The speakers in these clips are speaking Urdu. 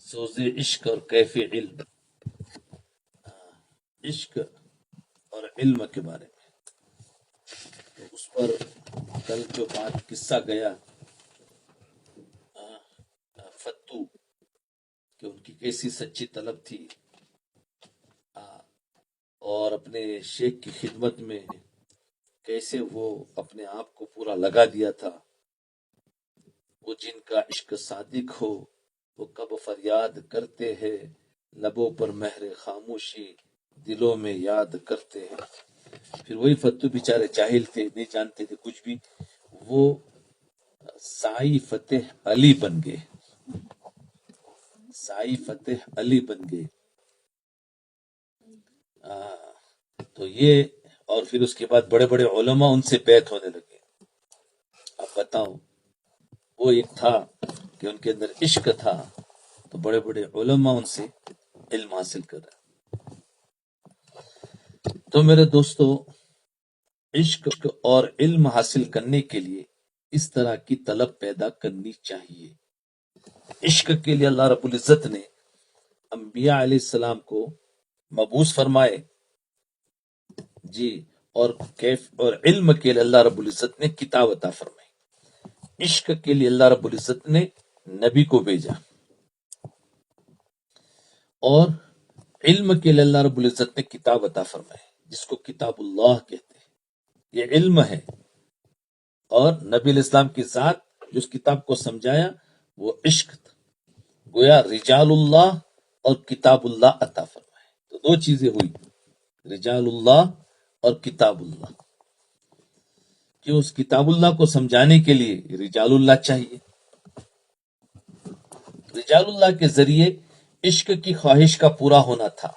سوز عشق اور کیف علم، عشق اور علم کے بارے میں، تو اس پر کل جو بات قصہ گیا فتو کہ ان کی کیسی سچی طلب تھی اور اپنے شیخ کی خدمت میں کیسے وہ اپنے آپ کو پورا لگا دیا تھا۔ وہ جن کا عشق صادق ہو وہ کب فریاد کرتے ہیں، لبوں پر مہر خاموشی دلوں میں یاد کرتے ہیں۔ پھر وہی فتو بیچارے جاہل تھے، نہیں جانتے تھے کچھ بھی، وہ سائی فتح علی بن گئے، سائی فتح علی بن گئے۔ تو یہ، اور پھر اس کے بعد بڑے بڑے علماء ان سے بیعت ہونے لگے۔ اب بتاؤ، وہ ایک تھا کہ ان کے اندر عشق تھا، تو بڑے بڑے علماء ان سے علم حاصل کر رہے۔ تو میرے دوستو، عشق اور علم حاصل کرنے کے لیے اس طرح کی طلب پیدا کرنی چاہیے۔ عشق کے لیے اللہ رب العزت نے انبیاء علیہ السلام کو مبعوث فرمائے جی، اور علم کے لیے اللہ رب العزت نے کتاب عطا فرمائی۔ عشق کے لیے اللہ رب العزت نے نبی کو بھیجا، اور علم کے لیے اللہ رب العزت نے کتاب عطا فرمائی، جس کو کتاب اللہ کہتے ہیں۔ یہ علم ہے، اور نبی علیہ السلام کی ذات جو اس کتاب کو سمجھایا وہ عشق تھا۔ گویا رجال اللہ اور کتاب اللہ عطا فرمائے، تو دو چیزیں ہوئی، رجال اللہ اور کتاب اللہ۔ کہ اس کتاب اللہ کو سمجھانے کے لیے رجال اللہ چاہیے۔ رجال اللہ کے ذریعے عشق کی خواہش کا پورا ہونا تھا،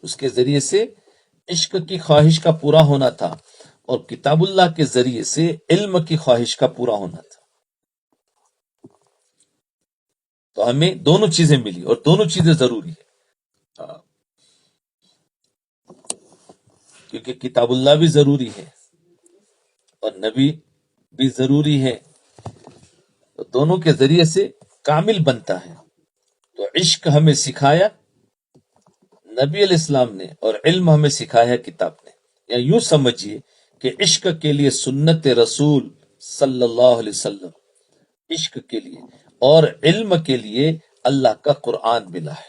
اس کے ذریعے سے عشق کی خواہش کا پورا ہونا تھا، اور کتاب اللہ کے ذریعے سے علم کی خواہش کا پورا ہونا تھا۔ تو ہمیں دونوں چیزیں ملی، اور دونوں چیزیں ضروری ہے، کیونکہ کتاب اللہ بھی ضروری ہے اور نبی بھی ضروری ہے، تو دونوں کے ذریعے سے کامل بنتا ہے۔ تو عشق ہمیں سکھایا نبی علیہ السلام نے، اور علم ہمیں سکھایا کتاب نے۔ یا یوں سمجھیے کہ عشق کے لیے سنت رسول صلی اللہ علیہ وسلم، عشق کے لیے، اور علم کے لیے اللہ کا قرآن ملا ہے۔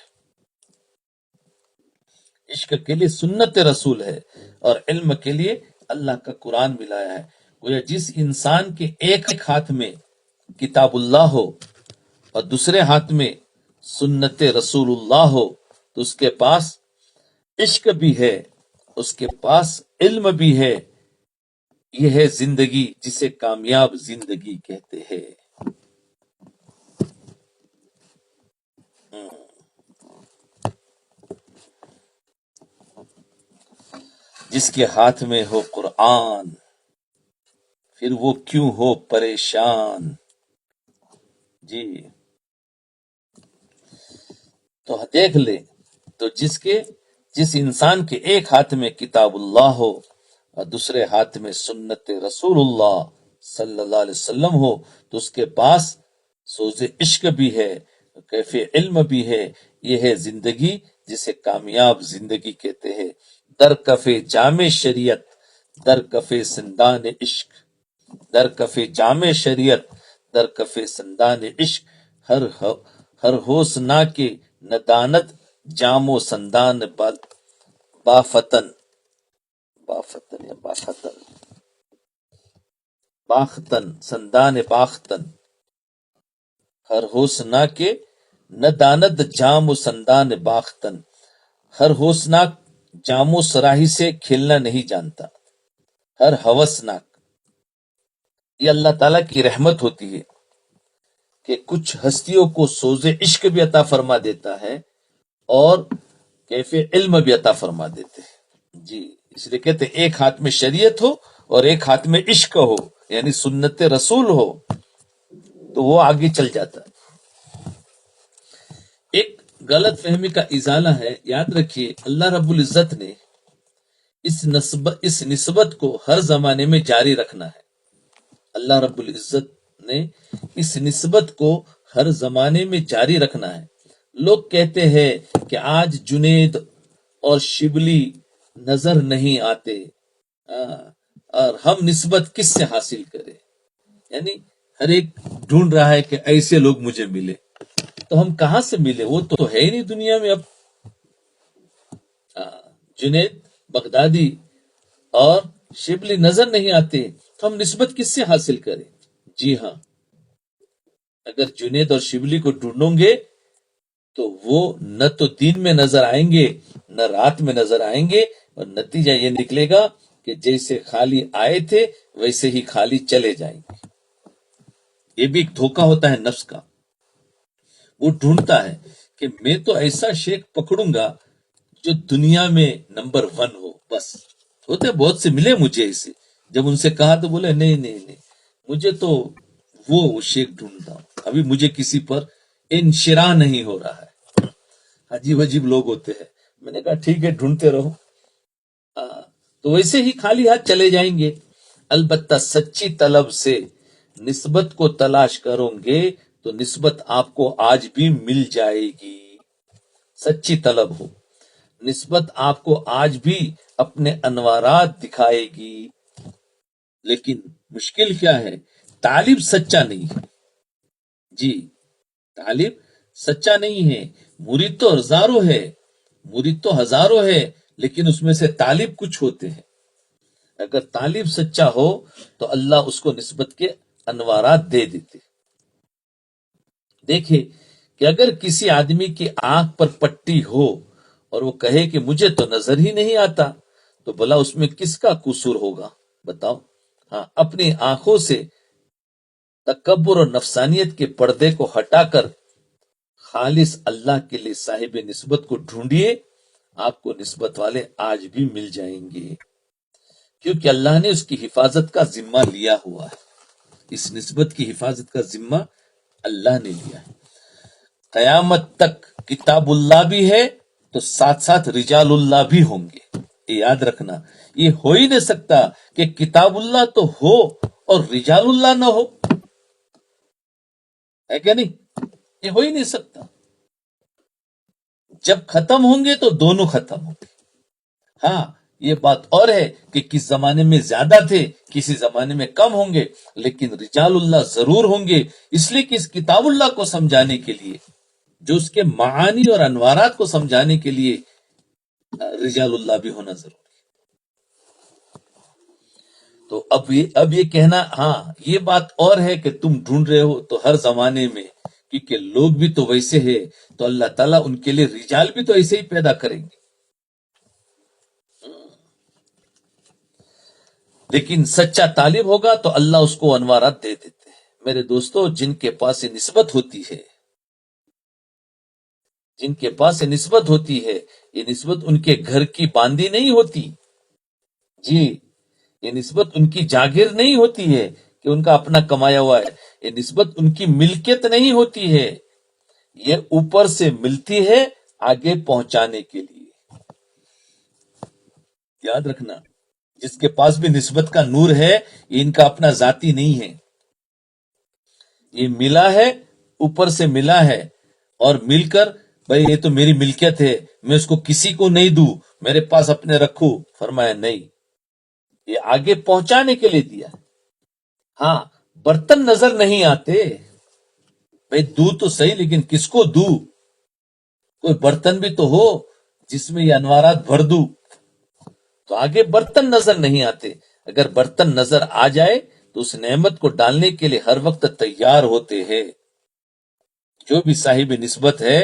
عشق کے لیے سنت رسول ہے، اور علم کے لیے اللہ کا قرآن ملایا ہے۔ گویا جس انسان کے ایک ہاتھ میں کتاب اللہ ہو اور دوسرے ہاتھ میں سنت رسول اللہ ہو، تو اس کے پاس عشق بھی ہے، اس کے پاس علم بھی ہے۔ یہ ہے زندگی جسے کامیاب زندگی کہتے ہیں۔ جس کے ہاتھ میں ہو قرآن، پھر وہ کیوں ہو پریشان جی۔ تو دیکھ لے، تو جس انسان کے ایک ہاتھ میں کتاب اللہ ہو اور دوسرے ہاتھ میں سنت رسول اللہ صلی اللہ علیہ وسلم ہو، تو اس کے پاس سوز عشق بھی ہے، کیف علم بھی ہے۔ یہ ہے زندگی جسے کامیاب زندگی کہتے ہیں۔ در کف جامع شریعت، در کف سندان عشق، در کف جامع شریعت، در کف سندان عشق، ہر حوصنا کے ندانت جام و سندان بافتن یا باختن سندان باختن، ہر حوصنا کے ندانت جام و سندان باختن۔ ہر حوصناک جام و سراہی سے کھیلنا نہیں جانتا، ہر ہوسناک۔ یہ اللہ تعالیٰ کی رحمت ہوتی ہے کہ کچھ ہستیوں کو سوز عشق بھی عطا فرما دیتا ہے اور کیف علم بھی عطا فرما دیتے ہیں جی۔ اس لیے کہتے ہیں ایک ہاتھ میں شریعت ہو اور ایک ہاتھ میں عشق ہو، یعنی سنت رسول ہو، تو وہ آگے چل جاتا ہے۔ ایک غلط فہمی کا ازالہ ہے، یاد رکھیے اللہ رب العزت نے اس نسبت کو ہر زمانے میں جاری رکھنا ہے۔ اللہ رب العزت نے اس نسبت کو ہر زمانے میں جاری رکھنا ہے۔ لوگ کہتے ہیں کہ آج جنید اور شبلی نظر نہیں آتے، اور ہم نسبت کس سے حاصل کریں؟ یعنی ہر ایک ڈھونڈ رہا ہے کہ ایسے لوگ مجھے ملے، تو ہم کہاں سے ملے؟ وہ تو ہے ہی نہیں دنیا میں اب۔ جنید بغدادی اور شبلی نظر نہیں آتے، تو ہم نسبت کس سے حاصل کریں؟ جی ہاں، اگر جنید اور شبلی کو ڈھونڈوں گے تو وہ نہ تو دن میں نظر آئیں گے نہ رات میں نظر آئیں گے، اور نتیجہ یہ نکلے گا کہ جیسے خالی آئے تھے ویسے ہی خالی چلے جائیں گے۔ یہ بھی ایک دھوکہ ہوتا ہے نفس کا۔ وہ ڈھونڈتا ہے کہ میں تو ایسا شیخ پکڑوں گا جو دنیا میں نمبر 1 ہو، بس۔ ہوتے بہت سے ملے مجھے ایسے، جب ان سے کہا تو بولے نہیں نہیں نہیں، مجھے تو وہ شیخ ڈھونڈتا ہوں، ابھی مجھے کسی پر انشراح نہیں ہو رہا ہے۔ عجیب عجیب لوگ ہوتے ہیں۔ میں نے کہا ٹھیک ہے، ڈھونڈتے رہو، تو ویسے ہی خالی ہاتھ چلے جائیں گے۔ البتہ سچی طلب سے نسبت کو تلاش کرو گے تو نسبت آپ کو آج بھی مل جائے گی۔ سچی طلب ہو، نسبت آپ کو آج بھی اپنے انوارات دکھائے گی۔ لیکن مشکل کیا ہے؟ طالب سچا نہیں ہے۔ جی، طالب سچا نہیں ہے۔ مرید تو ہزاروں ہے، مرید تو ہزاروں ہے، لیکن اس میں سے طالب کچھ ہوتے ہیں۔ اگر طالب سچا ہو تو اللہ اس کو نسبت کے انوارات دے دیتے۔ دیکھیں کہ اگر کسی آدمی کی آنکھ پر پٹی ہو اور وہ کہے کہ مجھے تو نظر ہی نہیں آتا، تو بھلا اس میں کس کا قصور ہوگا؟ بتاؤ۔ ہاں، اپنی آنکھوں سے تکبر اور نفسانیت کے پردے کو ہٹا کر خالص اللہ کے لیے صاحب نسبت کو ڈھونڈیے، آپ کو نسبت والے آج بھی مل جائیں گے، کیونکہ اللہ نے اس کی حفاظت کا ذمہ لیا ہوا ہے۔ اس نسبت کی حفاظت کا ذمہ اللہ نے لیا ہے۔ قیامت تک کتاب اللہ بھی ہے تو ساتھ ساتھ رجال اللہ بھی ہوں گے۔ یہ یاد رکھنا، یہ ہو ہی نہیں سکتا کہ کتاب اللہ تو ہو اور رجال اللہ نہ ہو، ہے کہ نہیں؟ یہ ہو ہی نہیں سکتا۔ جب ختم ہوں گے تو دونوں ختم ہوں گے۔ ہاں، یہ بات اور ہے کہ کس زمانے میں زیادہ تھے، کسی زمانے میں کم ہوں گے، لیکن رجال اللہ ضرور ہوں گے، اس لیے کہ اس کتاب اللہ کو سمجھانے کے لیے، جو اس کے معانی اور انوارات کو سمجھانے کے لیے رجال اللہ بھی ہونا ضروری ہے۔ تو اب یہ کہنا، ہاں یہ بات اور ہے کہ تم ڈھونڈ رہے ہو تو ہر زمانے میں، کیونکہ لوگ بھی تو ویسے ہیں، تو اللہ تعالیٰ ان کے لیے رجال بھی تو ایسے ہی پیدا کریں گے۔ لیکن سچا طالب ہوگا تو اللہ اس کو انوارات دے دیتے ہیں۔ میرے دوستو، جن کے پاس یہ نسبت ہوتی ہے، جن کے پاس یہ نسبت ہوتی ہے، یہ نسبت ان کے گھر کی باندی نہیں ہوتی۔ جی، یہ نسبت ان کی جاگیر نہیں ہوتی ہے کہ ان کا اپنا کمایا ہوا ہے، یہ نسبت ان کی ملکیت نہیں ہوتی ہے، یہ اوپر سے ملتی ہے آگے پہنچانے کے لیے۔ یاد رکھنا، جس کے پاس بھی نسبت کا نور ہے، یہ ان کا اپنا ذاتی نہیں ہے، یہ ملا ہے، اوپر سے ملا ہے، اور مل کر بھائی یہ تو میری ملکیت ہے، میں اس کو کسی کو نہیں دوں، میرے پاس اپنے رکھوں۔ فرمایا نہیں، یہ آگے پہنچانے کے لیے دیا۔ ہاں، برتن نظر نہیں آتے، بھائی دوں تو صحیح، لیکن کس کو دوں؟ کوئی برتن بھی تو ہو جس میں یہ انوارات بھر دوں۔ تو آگے برتن نظر نہیں آتے۔ اگر برتن نظر آ جائے تو اس نعمت کو ڈالنے کے لیے ہر وقت تیار ہوتے ہیں۔ جو بھی صاحب نسبت ہے،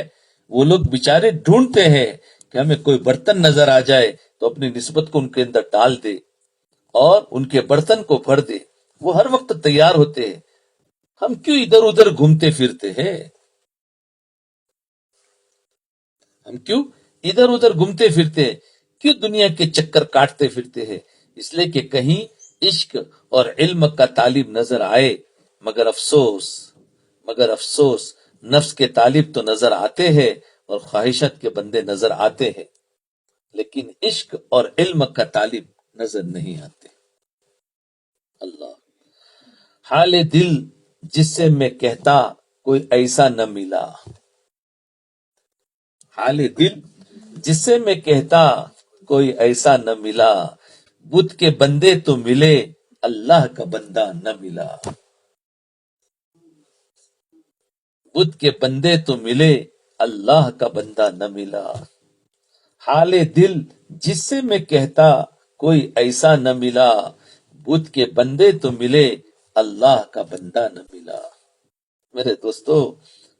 وہ لوگ بیچارے ڈھونڈتے ہیں کہ ہمیں کوئی برتن نظر آ جائے تو اپنی نسبت کو ان کے اندر ڈال دے اور ان کے برتن کو بھر دے۔ وہ ہر وقت تیار ہوتے ہیں۔ ہم کیوں ادھر ادھر گھومتے پھرتے ہیں؟ ہم کیوں ادھر ادھر گھومتے پھرتے ہیں؟ کیوں دنیا کے چکر کاٹتے پھرتے ہیں؟ اس لیے کہ کہیں عشق اور علم کا طالب نظر آئے، مگر افسوس نفس کے طالب تو نظر آتے ہیں اور خواہشت کے بندے نظر آتے ہیں، لیکن عشق اور علم کا طالب نظر نہیں آتے۔ اللہ، حال دل جس سے میں کہتا کوئی ایسا نہ ملا، حال دل جس سے میں کہتا کوئی ایسا نہ ملا، بت کے بندے تو ملے اللہ کا بندہ نہ ملا، بت کے بندے تو ملے اللہ کا بندہ نہ ملا، حال دل جس سے میں کہتا کوئی ایسا نہ ملا، بت کے بندے تو ملے اللہ کا بندہ نہ ملا۔ میرے دوستو،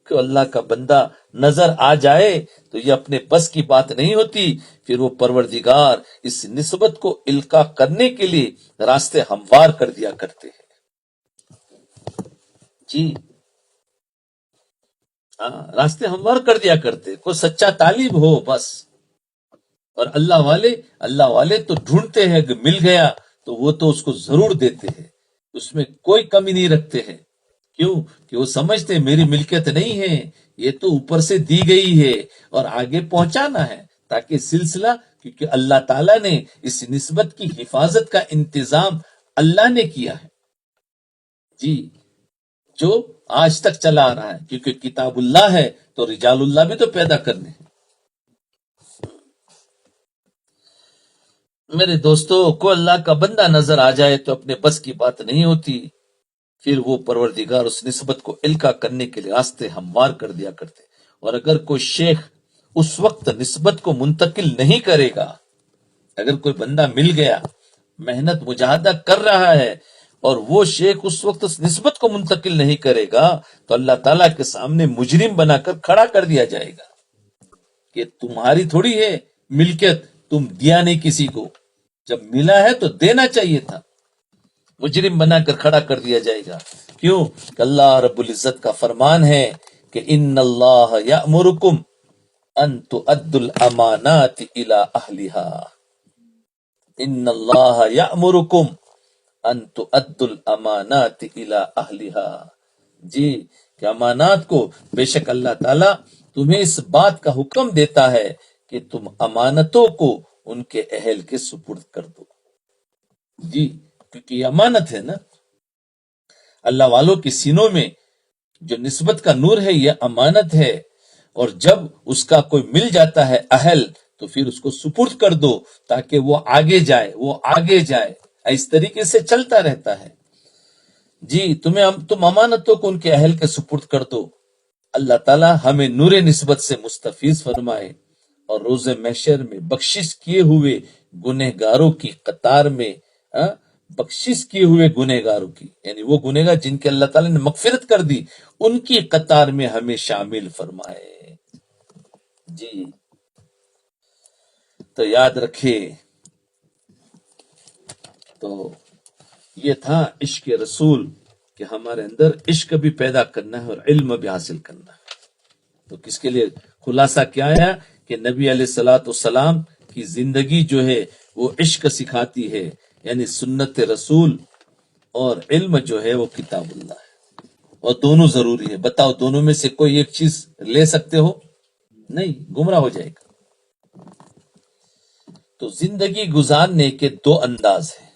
کہ اللہ کا بندہ نظر آ جائے تو یہ اپنے بس کی بات نہیں ہوتی، پھر وہ پروردگار اس نسبت کو القا کرنے کے لیے راستے ہموار کر دیا کرتے ہیں۔ جی ہاں، راستے ہموار کر دیا کرتے، کوئی سچا طالب ہو بس، اور اللہ والے تو ڈھونڈتے ہیں کہ مل گیا تو وہ تو اس کو ضرور دیتے ہیں، اس میں کوئی کمی نہیں رکھتے ہیں۔ کیوں کہ وہ سمجھتے ہیں میری ملکیت نہیں ہے، یہ تو اوپر سے دی گئی ہے اور آگے پہنچانا ہے، تاکہ سلسلہ، کیونکہ اللہ تعالیٰ نے اس نسبت کی حفاظت کا انتظام اللہ نے کیا ہے، جی، جو آج تک چلا آ رہا ہے، کیونکہ کتاب اللہ ہے تو رجال اللہ بھی تو پیدا کرنے ہیں۔ میرے دوستو، کو اللہ کا بندہ نظر آ جائے تو اپنے بس کی بات نہیں ہوتی، پھر وہ پروردگار اس نسبت کو القا کرنے کے لیے راستے ہموار کر دیا کرتے۔ اور اگر کوئی شیخ اس وقت نسبت کو منتقل نہیں کرے گا، اگر کوئی بندہ مل گیا، محنت مجاہدہ کر رہا ہے، اور وہ شیخ اس وقت اس نسبت کو منتقل نہیں کرے گا، تو اللہ تعالیٰ کے سامنے مجرم بنا کر کھڑا کر دیا جائے گا کہ تمہاری تھوڑی ہے ملکیت، تم دیا نہیں کسی کو، جب ملا ہے تو دینا چاہیے تھا، مجرم بنا کر کھڑا کر دیا جائے گا۔ کیوں کہ اللہ رب العزت کا فرمان ہے کہ ان اللہ یأمرکم ان تؤدوا الامانات الی اہلہا، ان اللہ یأمرکم ان تؤدوا الامانات الی اہلہا، جی، کہ امانات کو، بے شک اللہ تعالیٰ تمہیں اس بات کا حکم دیتا ہے کہ تم امانتوں کو ان کے اہل کے سپرد کر دو، جی، کیونکہ یہ امانت ہے نا، اللہ والوں کے سینوں میں جو نسبت کا نور ہے یہ امانت ہے، اور جب اس کا کوئی مل جاتا ہے اہل تو پھر اس کو سپرد کر دو تاکہ وہ آگے جائے، وہ آگے جائے، اس طریقے سے چلتا رہتا ہے۔ جی، تم امانتوں کو ان کے اہل کے سپرد کر دو۔ اللہ تعالیٰ ہمیں نور نسبت سے مستفیض فرمائے، اور روز محشر میں بخشش کیے ہوئے گنہگاروں کی قطار میں، بخشش کیے ہوئے گنہگاروں کی، یعنی وہ گنہگار جن کے اللہ تعالیٰ نے مغفرت کر دی، ان کی قطار میں ہمیں شامل فرمائے۔ جی، تو یاد رکھے، تو یہ تھا عشق رسول، کہ ہمارے اندر عشق بھی پیدا کرنا ہے اور علم بھی حاصل کرنا ہے۔ تو کس کے لیے خلاصہ کیا ہے کہ نبی علیہ الصلوۃ والسلام کی زندگی جو ہے وہ عشق سکھاتی ہے، یعنی سنت رسول، اور علم جو ہے وہ کتاب اللہ ہے، اور دونوں ضروری ہے۔ بتاؤ، دونوں میں سے کوئی ایک چیز لے سکتے ہو؟ نہیں، گمراہ ہو جائے گا۔ تو زندگی گزارنے کے دو انداز ہیں،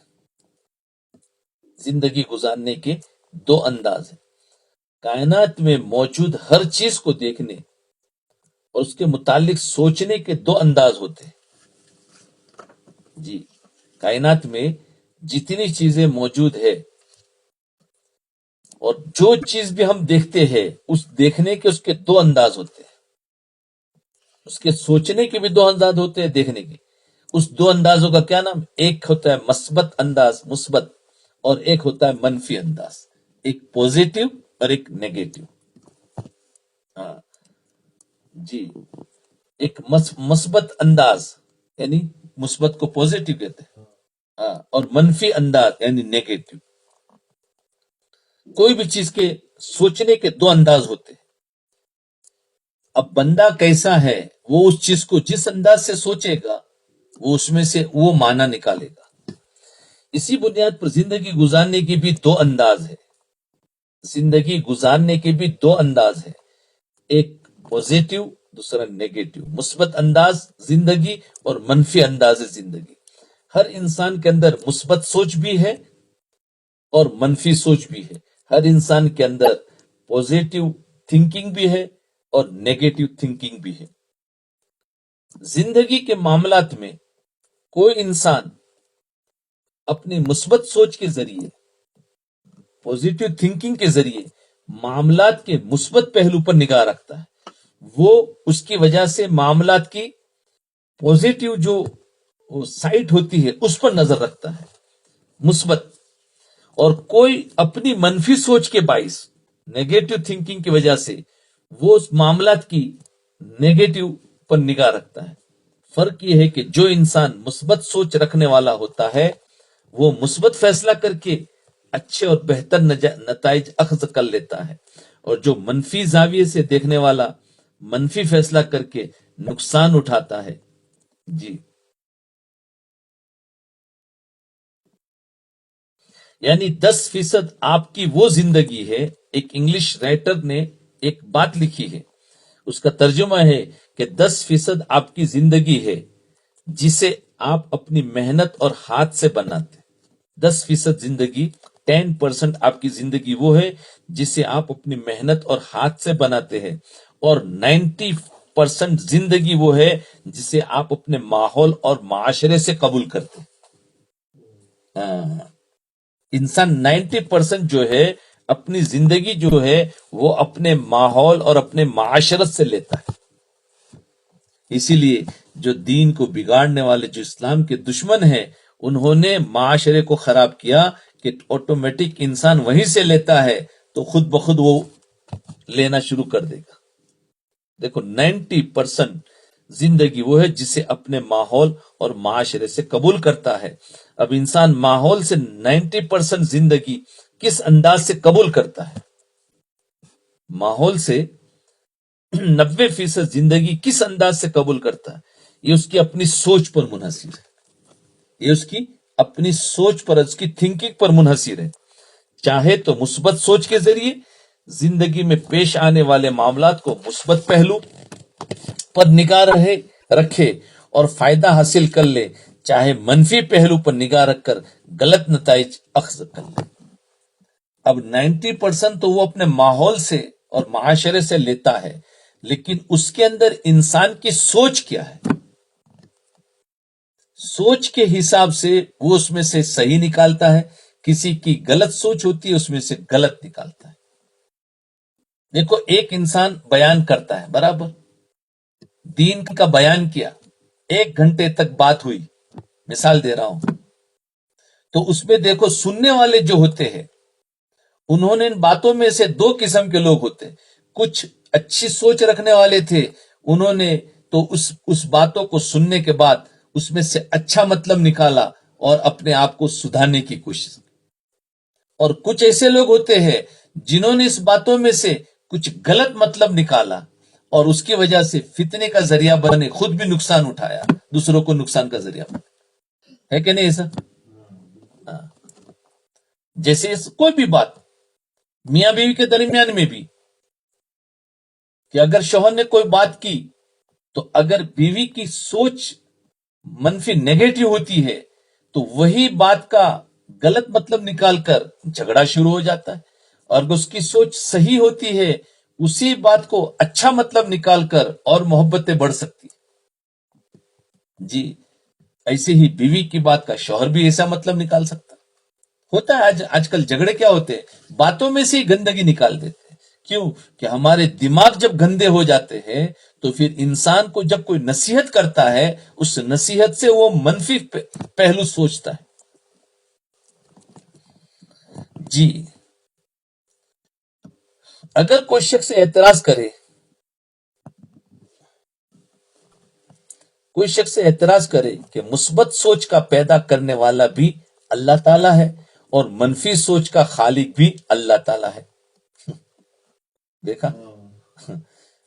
زندگی گزارنے کے دو انداز ہیں، کائنات میں موجود ہر چیز کو دیکھنے اور اس کے متعلق سوچنے کے دو انداز ہوتے ہیں۔ جی، کائنات میں جتنی چیزیں موجود ہے، اور جو چیز بھی ہم دیکھتے ہیں، اس دیکھنے کے اس کے دو انداز ہوتے ہیں، اس کے سوچنے کے بھی دو انداز ہوتے ہیں، دیکھنے کے۔ اس دو اندازوں کا کیا نام؟ ایک ہوتا ہے مثبت انداز، مثبت، اور ایک ہوتا ہے منفی انداز، ایک پوزیٹو اور ایک نیگیٹو۔ ہاں جی، ایک مثبت انداز یعنی مثبت کو پوزیٹو کہتے ہیں، ہاں، اور منفی انداز یعنی نیگیٹو۔ کوئی بھی چیز کے سوچنے کے دو انداز ہوتے ہیں۔ اب بندہ کیسا ہے، وہ اس چیز کو جس انداز سے سوچے گا، وہ اس میں سے وہ معنی نکالے گا۔ اسی بنیاد پر زندگی گزارنے کی بھی دو انداز ہے، زندگی گزارنے کے بھی دو انداز ہے، ایک پوزیٹو، دوسرا نیگیٹو، مثبت انداز زندگی اور منفی انداز زندگی۔ ہر انسان کے اندر مثبت سوچ بھی ہے اور منفی سوچ بھی ہے، ہر انسان کے اندر پوزیٹو تھنکنگ بھی ہے اور نیگیٹو تھنکنگ بھی ہے. زندگی کے معاملات میں کوئی انسان اپنی مثبت سوچ کے ذریعے، پوزیٹو تھنکنگ کے ذریعے معاملات کے مثبت پہلو پر نگاہ رکھتا ہے. وہ اس کی وجہ سے معاملات کی پوزیٹو جو سائٹ ہوتی ہے اس پر نظر رکھتا ہے، مثبت. اور کوئی اپنی منفی سوچ کے باعث، نیگیٹو تھنکنگ کی وجہ سے وہ اس معاملات کی نیگیٹو پر نگاہ رکھتا ہے. فرق یہ ہے کہ جو انسان مثبت سوچ رکھنے والا ہوتا ہے وہ مثبت فیصلہ کر کے اچھے اور بہتر نتائج اخذ کر لیتا ہے، اور جو منفی زاویے سے دیکھنے والا منفی فیصلہ کر کے نقصان اٹھاتا ہے. جی، یعنی 10% آپ کی وہ زندگی ہے. ایک انگلش رائٹر نے ایک بات لکھی ہے، اس کا ترجمہ ہے کہ 10% آپ کی زندگی ہے جسے آپ اپنی محنت اور ہاتھ سے بناتے. 10% زندگی، 10% آپ کی زندگی وہ ہے جسے آپ اپنی محنت اور ہاتھ سے بناتے ہیں، اور 90% زندگی وہ ہے جسے آپ اپنے ماحول اور معاشرے سے قبول کرتے ہیں. انسان 90% جو ہے اپنی زندگی جو ہے وہ اپنے ماحول اور اپنے معاشرت سے لیتا ہے. اسی لیے جو دین کو بگاڑنے والے، جو اسلام کے دشمن ہیں، انہوں نے معاشرے کو خراب کیا کہ آٹومیٹک انسان وہیں سے لیتا ہے تو خود بخود وہ لینا شروع کر دے گا. دیکھو 90% زندگی وہ ہے جسے اپنے ماحول اور معاشرے سے قبول کرتا ہے. اب انسان ماحول سے 90% زندگی کس انداز سے قبول کرتا ہے، ماحول سے 90% زندگی کس انداز سے قبول کرتا ہے، یہ اس کی اپنی سوچ پر منحصر ہے. یہ اس کی اپنی سوچ پر، اس کی تھنکنگ پر منحصر ہے. چاہے تو مثبت سوچ کے ذریعے زندگی میں پیش آنے والے معاملات کو مثبت پہلو پر نگاہ رکھے اور فائدہ حاصل کر لے، چاہے منفی پہلو پر نگاہ رکھ کر غلط نتائج اخذ کر لے. اب 90% تو وہ اپنے ماحول سے اور معاشرے سے لیتا ہے، لیکن اس کے اندر انسان کی سوچ کیا ہے، سوچ کے حساب سے وہ اس میں سے صحیح نکالتا ہے. کسی کی غلط سوچ ہوتی ہے، اس میں سے غلط نکالتا ہے. دیکھو ایک انسان بیان کرتا ہے، برابر دین کا بیان کیا، 1 گھنٹے تک بات ہوئی، مثال دے رہا ہوں، تو اس میں دیکھو سننے والے جو ہوتے ہیں انہوں نے ان باتوں میں سے 2 قسم کے لوگ ہوتے ہیں. کچھ اچھی سوچ رکھنے والے تھے، انہوں نے تو اس باتوں کو سننے کے بعد اس میں سے اچھا مطلب نکالا اور اپنے آپ کو سدھارنے کی کوشش کی. اور کچھ ایسے لوگ ہوتے ہیں جنہوں نے اس باتوں میں سے کچھ غلط مطلب نکالا اور اس کی وجہ سے فتنے کا ذریعہ بنے، خود بھی نقصان اٹھایا، دوسروں کو نقصان کا ذریعہ بنے. ہے کہ نہیں ایسا؟ جیسے کوئی بھی بات میاں بیوی کے درمیان میں بھی، کہ اگر شوہر نے کوئی بات کی تو اگر بیوی کی سوچ منفی نیگیٹو ہوتی ہے تو وہی بات کا غلط مطلب نکال کر جھگڑا شروع ہو جاتا ہے، اور اگر اس کی سوچ صحیح ہوتی ہے اسی بات کو اچھا مطلب نکال کر اور محبتیں بڑھ سکتی. جی، ایسے ہی بیوی کی بات کا شوہر بھی ایسا مطلب نکال سکتا ہوتا ہے. آج کل جھگڑے کیا ہوتے ہیں، باتوں میں سے ہی گندگی نکال دیتے ہیں. کیوں کہ ہمارے دماغ جب گندے ہو جاتے ہیں تو پھر انسان کو جب کوئی نصیحت کرتا ہے اس نصیحت سے وہ منفی پہلو سوچتا ہے. جی، اگر کوئی شخص اعتراض کرے کہ مثبت سوچ کا پیدا کرنے والا بھی اللہ تعالیٰ ہے اور منفی سوچ کا خالق بھی اللہ تعالیٰ ہے. دیکھا،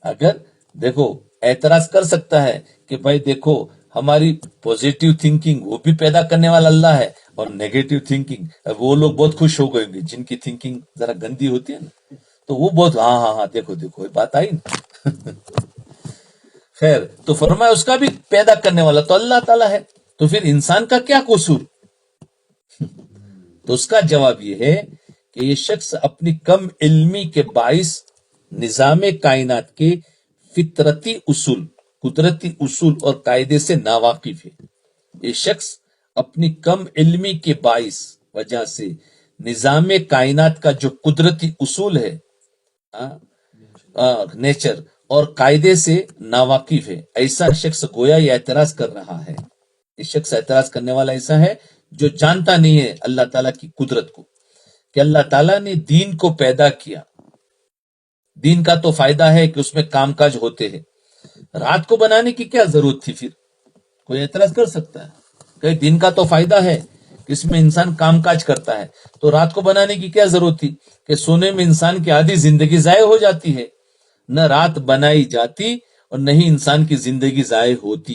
اگر دیکھو اعتراض کر سکتا ہے کہ بھائی دیکھو ہماری پوزیٹو تھنکنگ وہ بھی پیدا کرنے والا اللہ ہے، اور نیگیٹو تھنکنگ وہ لوگ بہت خوش ہو گئے جن کی تھنکنگ ذرا گندی ہوتی ہے نا، تو وہ بہت ہاں دیکھو بات آئی نا. خیر، تو فرمایا اس کا بھی پیدا کرنے والا تو اللہ تعالیٰ ہے، تو پھر انسان کا کیا قصور؟ تو اس کا جواب یہ ہے کہ یہ شخص اپنی کم علمی کے باعث نظام کائنات کے فطرتی اصول، قدرتی اصول اور قاعدے سے ناواقف ہے۔ یہ شخص اپنی کم علمی کے باعث وجہ سے نظام کائنات کا جو قدرتی اصول ہے، نیچر اور قاعدے سے ناواقف ہے۔ ایسا شخص گویا یہ اعتراض کر رہا ہے، یہ شخص اعتراض کرنے والا ایسا ہے جو جانتا نہیں ہے اللہ تعالیٰ کی قدرت کو، کہ اللہ تعالیٰ نے دین کو پیدا کیا۔ دین کا تو فائدہ ہے کہ اس میں کام کاج ہوتے ہیں، رات کو بنانے کی کیا ضرورت تھی؟ پھر کوئی اعتراض کر سکتا ہے کہ دین کا تو فائدہ ہے کہ اس میں انسان کام کاج کرتا ہے، تو رات کو بنانے کی کیا ضرورت تھی کہ سونے میں انسان کی آدھی زندگی ضائع ہو جاتی ہے؟ نہ رات بنائی جاتی اور نہ ہی انسان کی زندگی ضائع ہوتی۔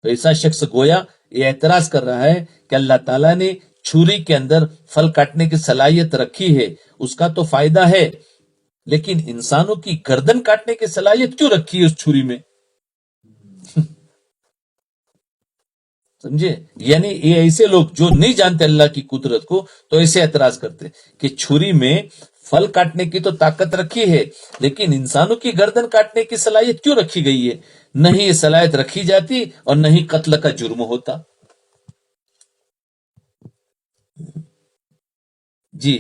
تو ایسا شخص گویا یہ اعتراض کر رہا ہے کہ اللہ تعالیٰ نے چھری کے اندر پھل کاٹنے کی صلاحیت رکھی ہے، اس کا تو فائدہ ہے، لیکن انسانوں کی گردن کاٹنے کی صلاحیت کیوں رکھی ہے اس چھری میں؟ سمجھے؟ یعنی یہ ایسے لوگ جو نہیں جانتے اللہ کی قدرت کو تو ایسے اعتراض کرتے کہ چھری میں پھل کاٹنے کی تو طاقت رکھی ہے، لیکن انسانوں کی گردن کاٹنے کی صلاحیت کیوں رکھی گئی ہے؟ نہ ہی یہ صلاحیت رکھی جاتی اور نہ ہی قتل کا جرم ہوتا۔ جی،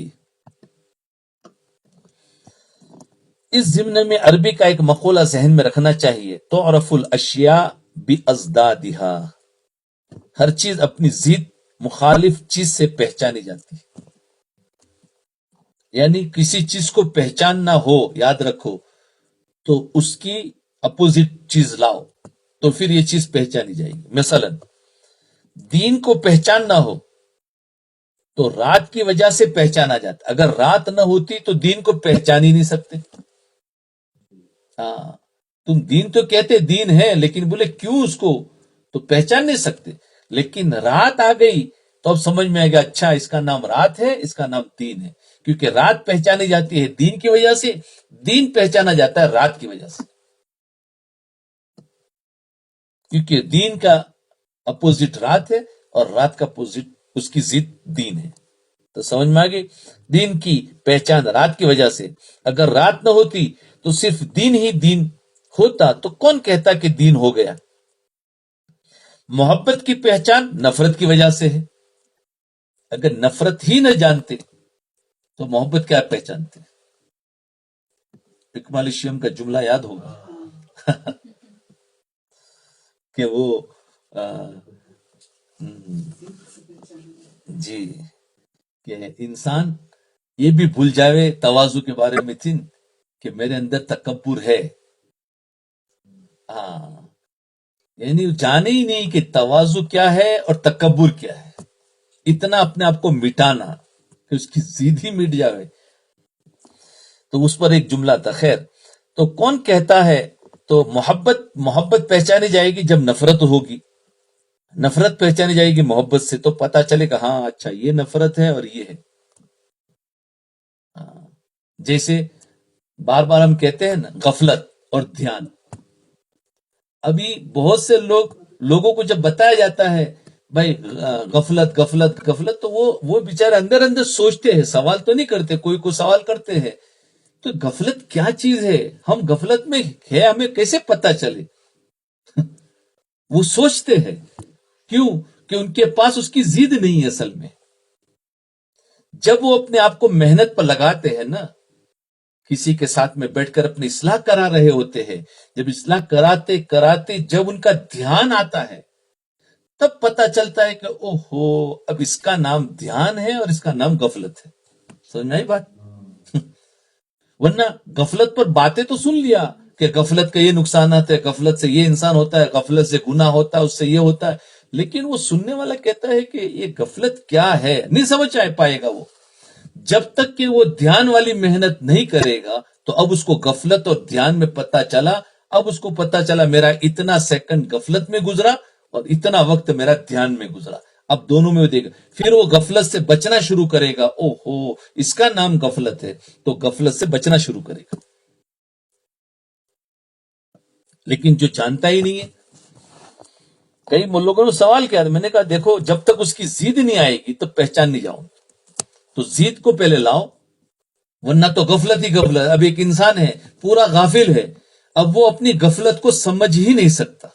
اس ضمن میں عربی کا ایک مقولہ ذہن میں رکھنا چاہیے، تعرف الاشیاء بازدادها، ہر چیز اپنی ضد مخالف چیز سے پہچانی جاتی ہے۔ یعنی کسی چیز کو پہچاننا ہو، یاد رکھو، تو اس کی اپوزٹ چیز لاؤ تو پھر یہ چیز پہچانی جائے گی۔ مثلا دین کو پہچاننا ہو تو رات کی وجہ سے پہچانا جاتا، اگر رات نہ ہوتی تو دین کو پہچان ہی نہیں سکتے۔ ہاں، تم دین تو کہتے دین ہے، لیکن بولے کیوں اس کو تو پہچان نہیں سکتے، لیکن رات آ گئی تو اب سمجھ میں آئے گا، اچھا اس کا نام رات ہے، اس کا نام دین ہے، کیونکہ رات پہچانی جاتی ہے دین کی وجہ سے، دین پہچانا جاتا ہے رات کی وجہ سے، کیونکہ دین کا اپوزٹ رات ہے اور رات کا اپوزٹ اس کی ضد دین ہے۔ تو سمجھ میں آگے، دین کی پہچان رات کی وجہ سے، اگر رات نہ ہوتی تو صرف دین ہی دین ہوتا تو کون کہتا کہ دین ہو گیا؟ محبت کی پہچان نفرت کی وجہ سے ہے، اگر نفرت ہی نہ جانتے تو محبت کیا پہچانتے؟ اقبال شیم کا جملہ یاد ہوگا کہ وہ جی، کہ انسان یہ بھی بھول جاوے تواضع کے بارے میں تھی کہ میرے اندر تکبر ہے۔ ہاں، یعنی جانے ہی نہیں کہ تواضع کیا ہے اور تکبر کیا ہے، اتنا اپنے آپ کو مٹانا کہ اس کی ضد ہی مٹ جاوے۔ تو اس پر ایک جملہ تھا، خیر، تو کون کہتا ہے تو محبت پہچانی جائے گی جب نفرت ہوگی، نفرت پہچانی جائے گی محبت سے، تو پتا چلے گا ہاں اچھا یہ نفرت ہے اور یہ ہے۔ جیسے بار بار ہم کہتے ہیں نا غفلت اور دھیان، ابھی بہت سے لوگوں کو جب بتایا جاتا ہے بھائی غفلت غفلت غفلت، تو وہ بیچارے اندر اندر سوچتے ہیں، سوال تو نہیں کرتے، کوئی کو سوال کرتے ہیں تو غفلت کیا چیز ہے، ہم غفلت میں ہے، ہمیں کیسے پتا چلے؟ وہ سوچتے ہیں، کیوں کہ ان کے پاس اس کی ضد نہیں ہے اصل میں۔ جب وہ اپنے آپ کو محنت پر لگاتے ہیں نا، کسی کے ساتھ میں بیٹھ کر اپنی اصلاح کرا رہے ہوتے ہیں، جب اصلاح کراتے کراتے جب ان کا دھیان آتا ہے تب پتا چلتا ہے کہ اوہو اب اس کا نام دھیان ہے اور اس کا نام غفلت ہے۔ سمجھ میں آئی بات؟ ورنہ غفلت پر باتیں تو سن لیا کہ غفلت کا یہ نقصانات ہے، غفلت سے یہ انسان ہوتا ہے، غفلت سے گناہ ہوتا ہے، اس سے یہ ہوتا ہے، لیکن وہ سننے والا کہتا ہے کہ یہ غفلت کیا ہے، نہیں سمجھ پائے گا وہ جب تک کہ وہ دھیان والی محنت نہیں کرے گا۔ تو اب اس کو غفلت اور دھیان میں پتا چلا، اب اس کو پتا چلا میرا اتنا سیکنڈ غفلت میں گزرا اور اتنا وقت میرا دھیان میں گزرا، اب دونوں میں دے گا، پھر وہ غفلت سے بچنا شروع کرے گا، اوہو اس کا نام غفلت ہے، تو غفلت سے بچنا شروع کرے گا۔ لیکن جو جانتا ہی نہیں ہے، کئی لوگوں نے سوال کیا، میں نے کہا دیکھو جب تک اس کی ضد نہیں آئے گی تو پہچان نہیں جاؤں، تو زید کو پہلے لاؤ، ورنہ تو غفلت ہی غفلت. اب ایک انسان ہے پورا غافل ہے، اب وہ اپنی غفلت کو سمجھ ہی نہیں سکتا.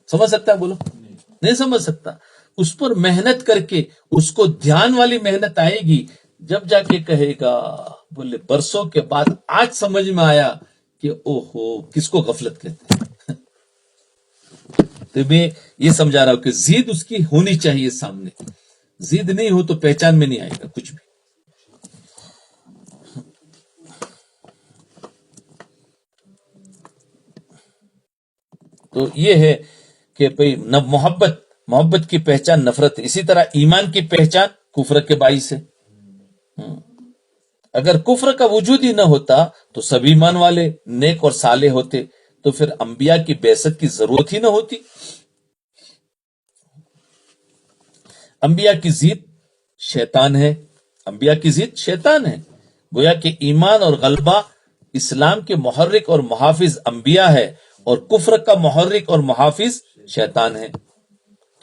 سمجھ سکتا ہے؟ بولو نہیں سمجھ سکتا. اس پر محنت کر کے اس کو دھیان والی محنت آئے گی، جب جا کے کہے گا بولے برسوں کے بعد آج سمجھ میں آیا کہ اوہو کس کو غفلت کہتے ہیں. تو میں یہ سمجھا رہا ہوں کہ زید اس کی ہونی چاہیے سامنے. زید نہیں ہو تو پہچان میں نہیں آئے گا کچھ بھی. تو یہ ہے کہ بھئی محبت کی پہچان نفرت ہے. اسی طرح ایمان کی پہچان کفر کے باعث ہے. اگر کفر کا وجود ہی نہ ہوتا تو سب ایمان والے نیک اور صالح ہوتے، تو پھر انبیاء کی بعثت کی ضرورت ہی نہ ہوتی. انبیاء کی ضد شیطان ہے. انبیاء کی ضد شیطان ہے. گویا کہ ایمان اور غلبہ اسلام کے محرک اور محافظ انبیاء ہے، اور کفر کا محرک اور محافظ شیطان ہے.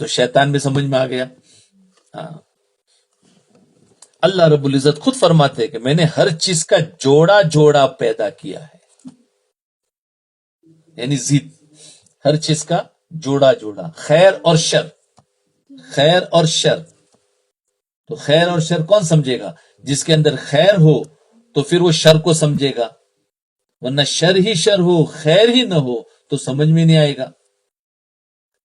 تو شیطان بھی سمجھ میں آ گیا. اللہ رب العزت خود فرماتے ہیں کہ میں نے ہر چیز کا جوڑا جوڑا پیدا کیا ہے. یعنی ضد، ہر چیز کا جوڑا جوڑا، خیر اور شر. خیر اور شر، تو خیر اور شر کون سمجھے گا؟ جس کے اندر خیر ہو تو پھر وہ شر کو سمجھے گا، ورنہ شر ہی شر ہو خیر ہی نہ ہو تو سمجھ میں نہیں آئے گا.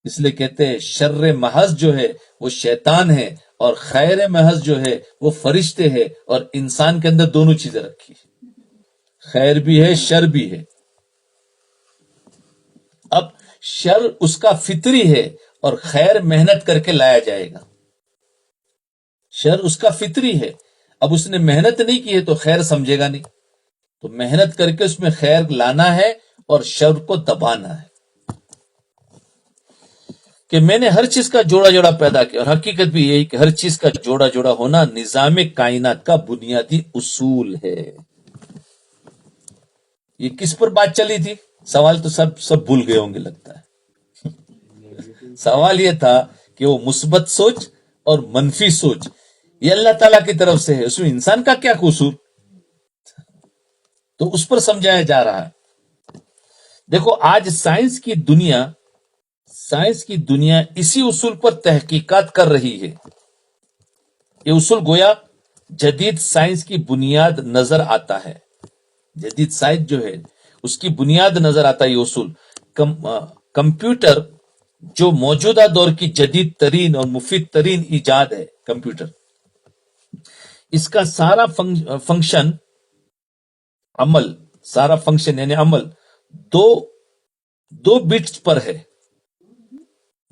اس لیے کہتے ہیں شر محض جو ہے وہ شیطان ہے، اور خیر محض جو ہے وہ فرشتے ہے. اور انسان کے اندر دونوں چیزیں رکھی، خیر بھی ہے شر بھی ہے. اب شر اس کا فطری ہے اور خیر محنت کر کے لایا جائے گا. شر اس کا فطری ہے، اب اس نے محنت نہیں کی ہے تو خیر سمجھے گا نہیں. تو محنت کر کے اس میں خیر لانا ہے اور شر کو دبانا ہے. کہ میں نے ہر چیز کا جوڑا جوڑا پیدا کیا، اور حقیقت بھی یہی کہ ہر چیز کا جوڑا جوڑا ہونا نظام کائنات کا بنیادی اصول ہے. یہ کس پر بات چلی تھی؟ سوال تو سب بھول گئے ہوں گے لگتا ہے. سوال یہ تھا کہ وہ مثبت سوچ اور منفی سوچ یہ اللہ تعالیٰ کی طرف سے ہے، اس میں انسان کا کیا قصور؟ تو اس پر سمجھایا جا رہا ہے. دیکھو آج سائنس کی دنیا اسی اصول پر تحقیقات کر رہی ہے. یہ اصول گویا جدید سائنس کی بنیاد نظر آتا ہے. جدید سائنس جو ہے اس کی بنیاد نظر آتا ہے یہ اصول. کمپیوٹر جو موجودہ دور کی جدید ترین اور مفید ترین ایجاد ہے. کمپیوٹر اس کا سارا فنکشن یعنی عمل دو بٹس پر ہے.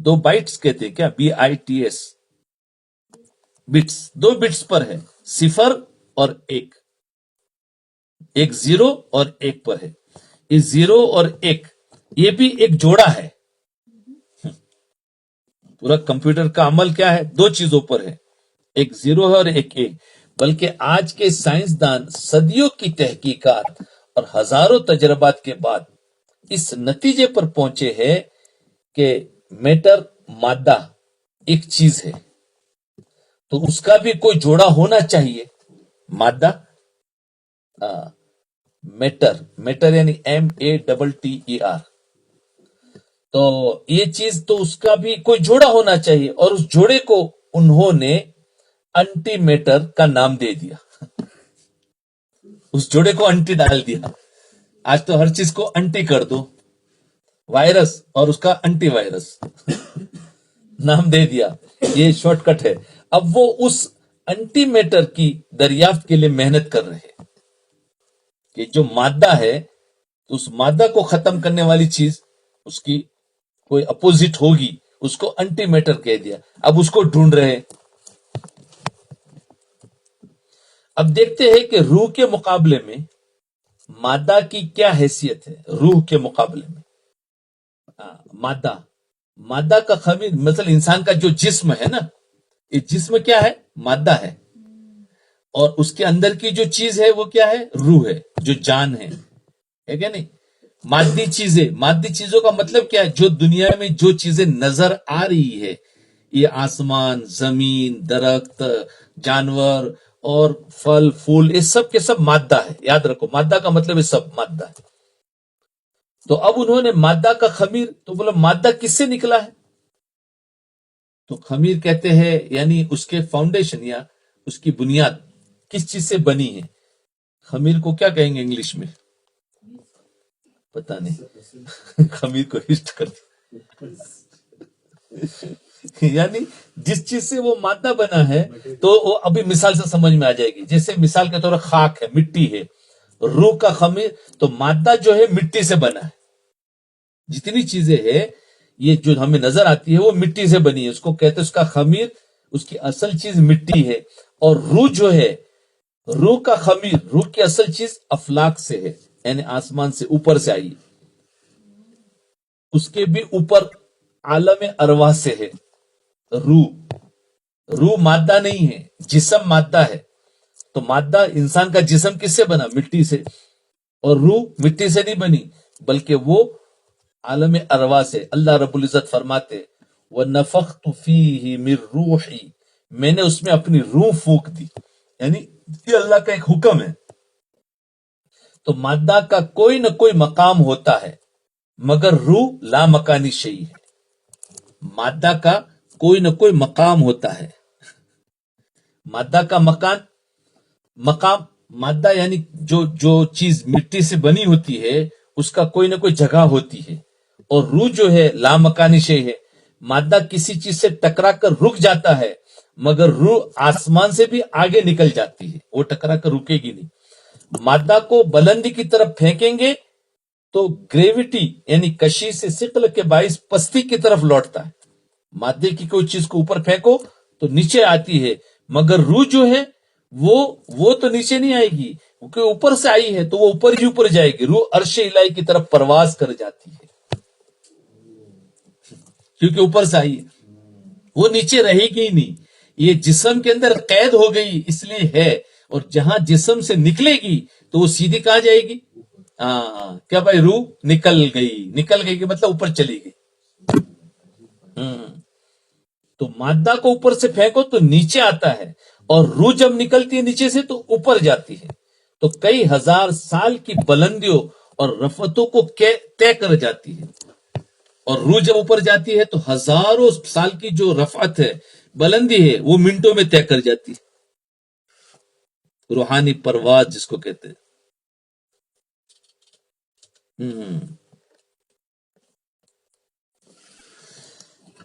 2 بائٹس کہتے ہیں کیا، BITS بٹس، 2 بٹس پر ہے. 0 اور 1، ایک 0 اور 1 پر ہے. یہ 0 اور 1 یہ بھی ایک جوڑا ہے. پورا کمپیوٹر کا عمل کیا ہے؟ 2 چیزوں پر ہے، ایک 0 ہے اور ایک 1. بلکہ آج کے سائنسدان صدیوں کی تحقیقات اور ہزاروں تجربات کے بعد اس نتیجے پر پہنچے ہیں کہ میٹر مادہ ایک چیز ہے تو اس کا بھی کوئی جوڑا ہونا چاہیے. مادہ میٹر یعنی MATTER. تو یہ چیز تو اس کا بھی کوئی جوڑا ہونا چاہیے، اور اس جوڑے کو انہوں نے انٹی میٹر کا نام دے دیا. اس جوڑے کو انٹی ڈال دیا. آج تو ہر چیز کو انٹی کر دو، وائرس اور اس کا انٹی وائرس نام دے دیا، یہ شارٹ کٹ ہے. اب وہ اس انٹی میٹر کی دریافت کے لیے محنت کر رہے ہیں کہ جو مادہ ہے اس مادہ کو ختم کرنے والی چیز اس کی کوئی اپوزٹ ہوگی، اس کو انٹی میٹر کہہ دیا. اب اس کو ڈھونڈ رہے ہیں. اب دیکھتے ہیں کہ روح کے مقابلے میں مادہ کی کیا حیثیت ہے. روح کے مقابلے میں مادہ کا خمیر، مثلا انسان کا جو جسم ہے نا، یہ جسم کیا ہے؟ مادہ ہے. اور اس کے اندر کی جو چیز ہے وہ کیا ہے؟ روح ہے، جو جان ہے کیا نہیں؟ مادی چیزوں کا مطلب کیا ہے؟ جو دنیا میں جو چیزیں نظر آ رہی ہے، یہ آسمان، زمین، درخت، جانور اور پھل پھول یہ سب کے سب مادہ ہے. یاد رکھو مادہ کا مطلب یہ سب مادہ ہے. تو اب انہوں نے مادہ کا خمیر تو بولا مادہ کس سے نکلا ہے؟ تو خمیر کہتے ہیں یعنی اس کے فاؤنڈیشن یا اس کی بنیاد کس چیز سے بنی ہے. خمیر کو کیا کہیں گے انگلش میں؟ پتا نہیں. خمیر کو ہسٹ کر یعنی جس چیز سے وہ مادہ بنا ہے تو وہ ابھی مثال سے سمجھ میں آ جائے گی. جیسے مثال کے طور پر خاک ہے، مٹی ہے، روح کا خمیر تو مادہ جو ہے مٹی سے بنا ہے. جتنی چیزیں ہیں یہ جو ہمیں نظر آتی ہے وہ مٹی سے بنی ہے. اس کو کہتے ہیں اس کا خمیر، اس کی اصل چیز مٹی ہے. اور روح جو ہے، روح کا خمیر، روح کی اصل چیز افلاک سے ہے، یعنی آسمان سے اوپر سے آئی. اس کے بھی اوپر عالم ارواح سے ہے. روح مادہ نہیں ہے، جسم مادہ ہے. تو مادہ انسان کا جسم کس سے بنا؟ مٹی سے. اور روح مٹی سے نہیں بنی بلکہ وہ عالم ارواح سے. اللہ رب العزت فرماتے وَنَفَخْتُ فِيهِ مِن رُوحِي، میں نے اس میں اپنی روح پھونک دی. یعنی یہ اللہ کا ایک حکم ہے. تو مادہ کا کوئی نہ کوئی مقام ہوتا ہے مگر روح لا مکانی شیء ہے. مادہ کا کوئی نہ کوئی مقام ہوتا ہے. مادہ کا مقام مادہ یعنی جو چیز مٹی سے بنی ہوتی ہے اس کا کوئی نہ کوئی جگہ ہوتی ہے. اور روح جو ہے لا مکانی شیء ہے. مادہ کسی چیز سے ٹکرا کر رک جاتا ہے مگر روح آسمان سے بھی آگے نکل جاتی ہے، وہ ٹکرا کر رکے گی نہیں. مادہ کو بلندی کی طرف پھینکیں گے تو گریوٹی یعنی کشش سے ثقل کے باعث پستی کی طرف لوٹتا ہے. مادے کی کوئی چیز کو اوپر پھینکو تو نیچے آتی ہے مگر روح جو ہے وہ تو نیچے نہیں آئے گی کیونکہ اوپر سے آئی ہے تو وہ اوپر ہی اوپر جائے گی. روح عرش الہی کی طرف پرواز کر جاتی ہے کیونکہ اوپر سے آئی ہے، وہ نیچے رہے گی ہی نہیں. یہ جسم کے اندر قید ہو گئی اس لیے ہے. اور جہاں جسم سے نکلے گی تو وہ سیدھی کہاں جائے گی؟ کیا بھائی؟ روح نکل گئی کہ مطلب اوپر چلی گئی. تو مادہ کو اوپر سے پھینکو تو نیچے آتا ہے اور روح جب نکلتی ہے نیچے سے تو اوپر جاتی ہے. تو کئی ہزار سال کی بلندیوں اور رفتوں کو طے کر جاتی ہے. اور روح جب اوپر جاتی ہے تو ہزاروں سال کی جو رفعت ہے، بلندی ہے، وہ منٹوں میں طے کر جاتی ہے. روحانی پرواز جس کو کہتے ہیں.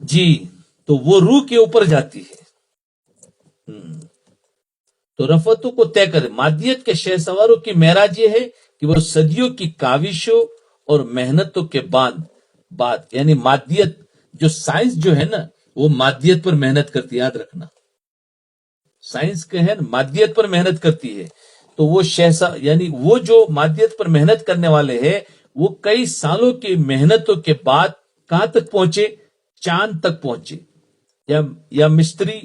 جی تو وہ روح کے اوپر جاتی ہے. تو رفتوں کو طے کرے. مادیت کے شہ سواروں کی معراج یہ ہے کہ وہ صدیوں کی کاوشوں اور محنتوں کے بعد یعنی مادیت جو سائنس جو ہے نا وہ مادیت پر محنت کرتی ہے. یاد رکھنا سائنس کے ہے مادیت پر محنت کرتی ہے. تو وہ یعنی وہ جو مادیت پر محنت کرنے والے ہیں وہ کئی سالوں کی محنتوں کے بعد کہاں تک پہنچے؟ چاند تک پہنچے. یا مستری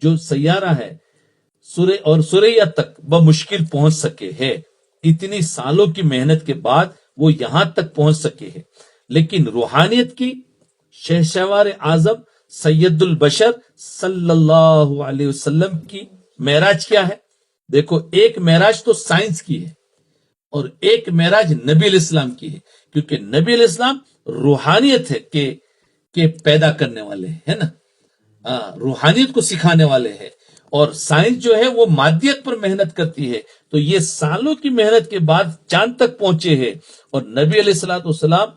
جو سیارہ ہے اور سوریا تک بمشکل پہنچ سکے ہے. اتنی سالوں کی محنت کے بعد وہ یہاں تک پہنچ سکے ہے. لیکن روحانیت کی شہسوار اعظم سید البشر صلی اللہ علیہ وسلم کی معراج کیا ہے؟ دیکھو ایک معراج تو سائنس کی ہے اور ایک معراج نبی علیہ السلام کی ہے. کیونکہ نبی علیہ السلام روحانیت ہے کہ پیدا کرنے والے ہے نا، روحانیت کو سکھانے والے ہیں. اور سائنس جو ہے وہ مادیت پر محنت کرتی ہے. تو یہ سالوں کی محنت کے بعد چاند تک پہنچے ہیں. اور نبی علیہ الصلوۃ والسلام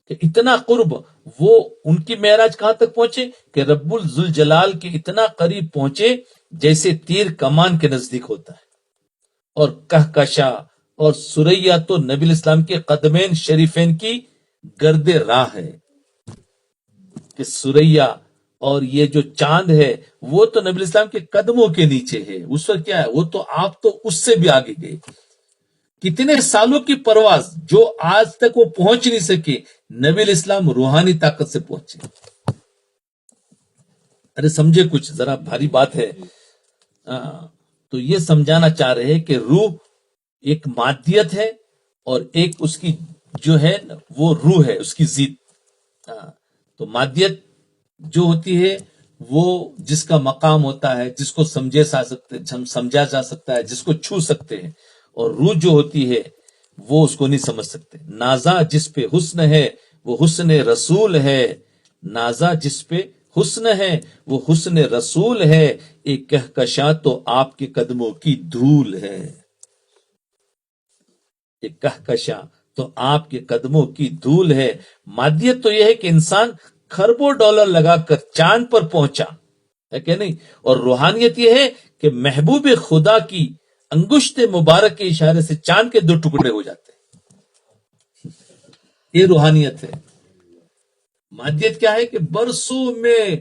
کہ اتنا قرب، وہ ان کی معراج کہاں تک پہنچے کہ رب الذوالجلال کے اتنا قریب پہنچے جیسے تیر کمان کے نزدیک ہوتا ہے. اور کہکشا اور سریا تو نبی علیہ السلام کے قدمین شریفین کی گرد راہ ہے کہ سریا اور یہ جو چاند ہے وہ تو نبی علیہ السلام کے قدموں کے نیچے ہے. اس وقت کیا ہے؟ وہ تو آپ تو اس سے بھی آگے گئے. کتنے سالوں کی پرواز جو آج تک وہ پہنچ نہیں سکے، نبی علیہ السلام روحانی طاقت سے پہنچے. ارے سمجھے کچھ، ذرا بھاری بات ہے. تو یہ سمجھانا چاہ رہے ہیں کہ روح ایک مادیت ہے اور ایک اس کی جو ہے وہ روح ہے، اس کی ضد. تو مادیت جو ہوتی ہے وہ جس کا مقام ہوتا ہے، جس کو سمجھا جا سکتا ہے، جس کو چھو سکتے ہیں، اور روح جو ہوتی ہے وہ اس کو نہیں سمجھ سکتے۔ نازا جس پہ حسن ہے وہ حسن رسول ہے، نازا جس پہ حسن ہے وہ حسن رسول ہے، ایک کہکشاں تو آپ کے قدموں کی دھول ہے، ایک کہکشاں تو آپ کے قدموں کی دھول ہے۔ مادیت تو یہ ہے کہ انسان کھربوں ڈالر لگا کر چاند پر پہنچا ہے کہ نہیں، اور روحانیت یہ ہے کہ محبوب خدا کی انگشت مبارک کے اشارے سے چاند کے دو ٹکڑے ہو جاتے ہیں، یہ روحانیت ہے۔ مادیت کیا ہے کہ برسوں میں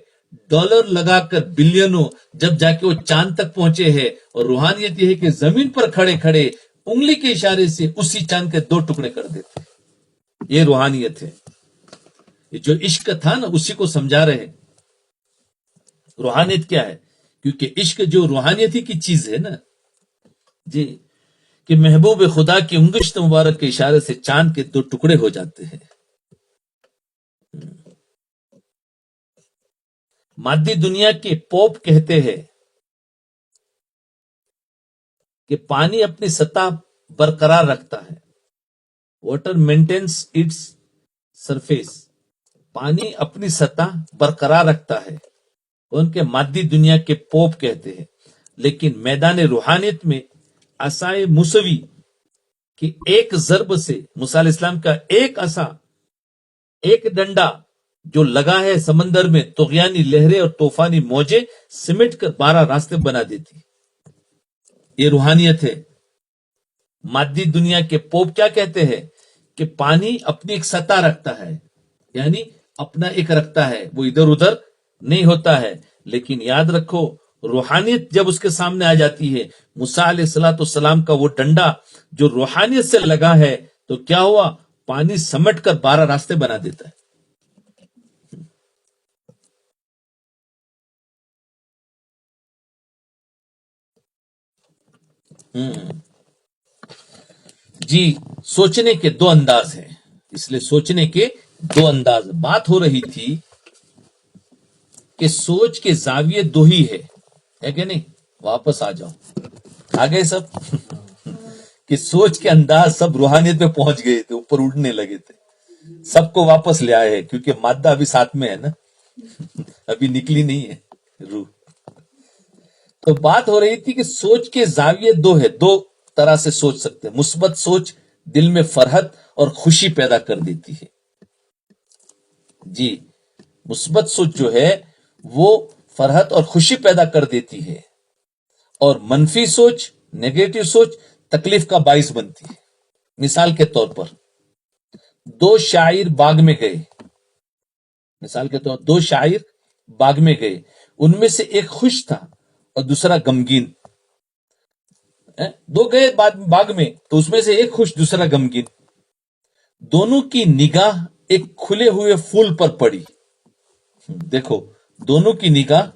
ڈالر لگا کر بلینوں جب جا کے وہ چاند تک پہنچے ہیں، اور روحانیت یہ ہے کہ زمین پر کھڑے کھڑے انگلی کے اشارے سے اسی چاند کے دو ٹکڑے کر دیتے ہیں، یہ روحانیت ہے۔ یہ جو عشق تھا نا اسی کو سمجھا رہے ہیں۔ روحانیت کیا ہے؟ کیونکہ عشق جو روحانیتی کی چیز ہے نا جی، کہ محبوب خدا کی انگشت مبارک کے اشارے سے چاند کے دو ٹکڑے ہو جاتے ہیں۔ مادی دنیا کے پوپ کہتے ہیں کہ پانی اپنی سطح برقرار رکھتا ہے، واٹر مینٹینس اٹس سرفیس، پانی اپنی سطح برقرار رکھتا ہے، ان کے مادی دنیا کے پوپ کہتے ہیں۔ لیکن میدان روحانیت میں عصائے موسوی کی ایک ضرب سے، موسیٰ علیہ السلام کا ایک عصا، ایک ڈنڈا جو لگا ہے سمندر میں، طغیانی لہریں اور طوفانی موجیں سمٹ کر 12 راستے بنا دیتی، یہ روحانیت ہے۔ مادی دنیا کے پوپ کیا کہتے ہیں کہ پانی اپنی ایک سطح رکھتا ہے، یعنی اپنا ایک رکھتا ہے، وہ ادھر ادھر نہیں ہوتا ہے۔ لیکن یاد رکھو روحانیت جب اس کے سامنے آ جاتی ہے، موسیٰ علیہ السلام کا وہ ڈنڈا جو روحانیت سے لگا ہے، تو کیا ہوا؟ پانی سمٹ کر 12 راستے بنا دیتا ہے۔ جی، سوچنے کے دو انداز ہیں، اس لیے سوچنے کے دو انداز۔ بات ہو رہی تھی کہ سوچ کے زاویے دو ہی ہے کہ نہیں؟ واپس آ جاؤ، آ گئے سب کہ سوچ کے انداز سب روحانیت پہ پہنچ گئے تھے، اوپر اڑنے لگے تھے، سب کو واپس لے آئے ہیں، کیونکہ مادہ ابھی ساتھ میں ہے نا، ابھی نکلی نہیں ہے روح۔ تو بات ہو رہی تھی کہ سوچ کے زاویے دو ہے، دو طرح سے سوچ سکتے ہیں۔ مثبت سوچ دل میں فرحت اور خوشی پیدا کر دیتی ہے، جی، مثبت سوچ جو ہے وہ فرحت اور خوشی پیدا کر دیتی ہے، اور منفی سوچ، نیگیٹو سوچ تکلیف کا باعث بنتی ہے۔ مثال کے طور پر دو شاعر باغ میں گئے، مثال کے طور پر دو شاعر باغ میں گئے، ان میں سے ایک خوش تھا اور دوسرا غمگین۔ دو گئے باغ میں، تو اس میں سے ایک خوش دوسرا غمگین، دونوں کی نگاہ ایک کھلے ہوئے پھول پر پڑی۔ دیکھو، دونوں کی نگاہ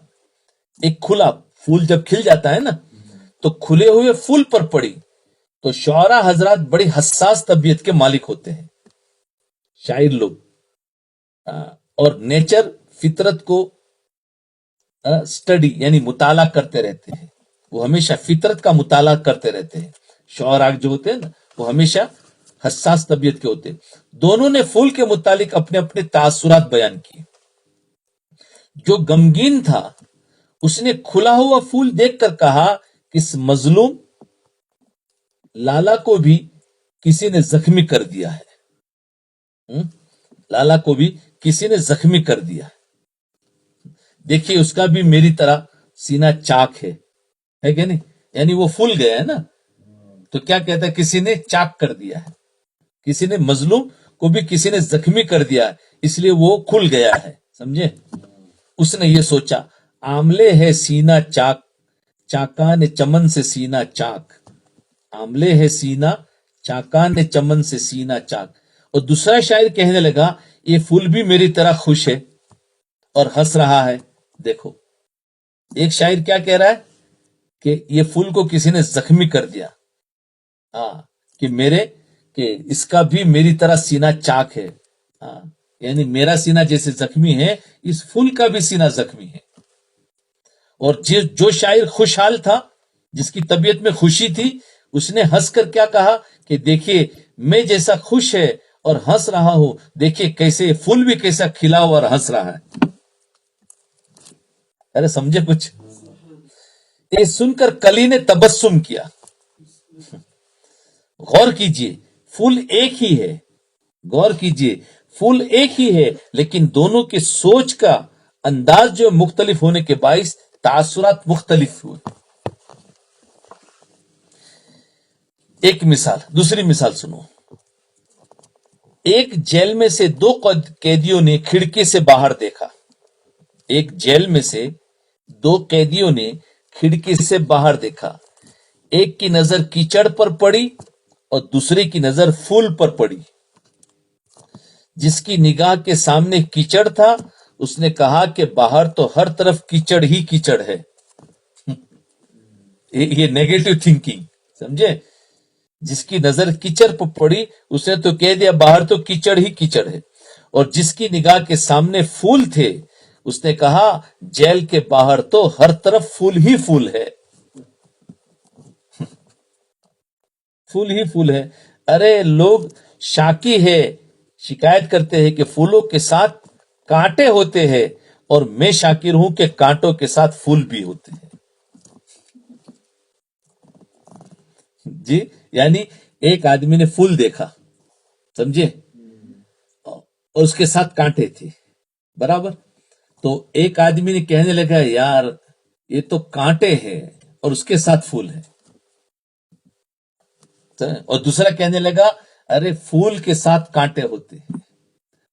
ایک کھلا پھول جب کھل جاتا ہے نا تو کھلے ہوئے پھول پر پڑی۔ تو شعراء حضرات بڑی حساس طبیعت کے مالک ہوتے ہیں، شاعر لوگ، اور نیچر، فطرت کو اسٹڈی یعنی مطالعہ کرتے رہتے ہیں، وہ ہمیشہ فطرت کا مطالعہ کرتے رہتے ہیں۔ شعراء جو ہوتے ہیں نا وہ ہمیشہ حساس طبیعت کے ہوتے ہیں۔ دونوں نے پھول کے متعلق اپنے اپنے تاثرات بیان کیے۔ جو غمگین تھا اس نے کھلا ہوا پھول دیکھ کر کہا کہ اس مظلوم لالا کو بھی کسی نے زخمی کر دیا ہے، لالا کو بھی کسی نے زخمی کر دیا ہے، دیکھیے اس کا بھی میری طرح سینہ چاک ہے کہ نہیں؟ یعنی وہ پھول گیا ہے نا، تو کیا کہتا ہے؟ کسی نے چاک کر دیا ہے، کسی نے مظلوم کو بھی کسی نے زخمی کر دیا ہے، اس لیے وہ کھل گیا ہے، سمجھے؟ اس نے یہ سوچا، آملے ہے سینہ چاک، چاکان چمن سے سینہ چاک، آملے ہے سینہ چاکان چمن سے سینہ چاک۔ اور دوسرا شاعر کہنے لگا، یہ پھول بھی میری طرح خوش ہے اور ہنس رہا ہے۔ دیکھو، ایک شاعر کیا کہہ رہا ہے کہ یہ پھول کو کسی نے زخمی کر دیا، کہ اس کا بھی میری طرح سینہ چاک ہے، یعنی میرا سینہ جیسے زخمی ہے اس پھول کا بھی سینہ زخمی ہے۔ اور جو شاعر خوشحال تھا، جس کی طبیعت میں خوشی تھی، اس نے ہنس کر کیا کہا کہ دیکھیے میں جیسا خوش ہے اور ہنس رہا ہوں، دیکھیے کیسے پھول بھی کیسا کھلا ہوا اور ہنس رہا ہے. ارے سمجھے کچھ؟ یہ سن کر کلی نے تبسم کیا. غور کیجئے، پھول ایک ہی ہے، غور کیجئے پھول ایک ہی ہے، لیکن دونوں کے سوچ کا انداز جو مختلف ہونے کے باعث تاثرات مختلف ہوئے. ایک مثال، دوسری مثال سنو. ایک جیل میں سے دو قیدیوں نے کھڑکی سے باہر دیکھا. ایک جیل میں سے دو قیدیوں نے کھڑکی سے باہر دیکھا. ایک کی نظر کیچڑ پر پڑی اور دوسرے کی نظر پھول پر پڑی. جس کی نگاہ کے سامنے کیچڑ تھا اس نے کہا کہ باہر تو ہر طرف کیچڑ ہی کیچڑ ہے. یہ نیگیٹو تھنکنگ، سمجھے؟ جس کی نظر کیچڑ پر پڑی اس نے تو کہہ دیا باہر تو کیچڑ ہی کیچڑ ہے. اور جس کی نگاہ کے سامنے پھول تھے اس نے کہا جیل کے باہر تو ہر طرف پھول ہی پھول ہے. پھول ہی پھول ہے. ارے لوگ شاکی ہے، شکایت کرتے ہیں کہ پھولوں کے ساتھ کانٹے ہوتے ہیں، اور میں شاکر ہوں کہ کانٹوں کے ساتھ پھول بھی ہوتے ہیں. جی، یعنی ایک آدمی نے پھول دیکھا، سمجھے، اور اس کے ساتھ کانٹے تھے، برابر. تو ایک آدمی نے کہنے لگا یار یہ تو کانٹے ہیں اور اس کے ساتھ پھول ہے. اور دوسرا کہنے لگا ارے پھول کے ساتھ کانٹے ہوتے ہیں،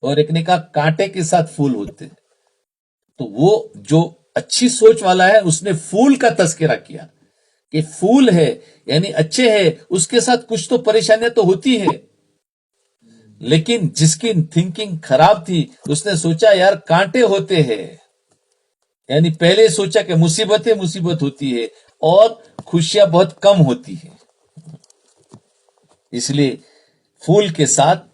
اور ایک نے کہا کانٹے کے ساتھ پھول ہوتے ہیں. تو وہ جو اچھی سوچ والا ہے اس نے پھول کا تذکرہ کیا کہ پھول ہے یعنی اچھے ہے، اس کے ساتھ کچھ تو پریشانیاں تو ہوتی ہے. لیکن جس کی تھنکنگ خراب تھی اس نے سوچا یار کانٹے ہوتے ہیں، یعنی پہلے سوچا کہ مصیبت ہوتی ہے اور خوشیاں بہت کم ہوتی ہے. اس لیے پھول کے ساتھ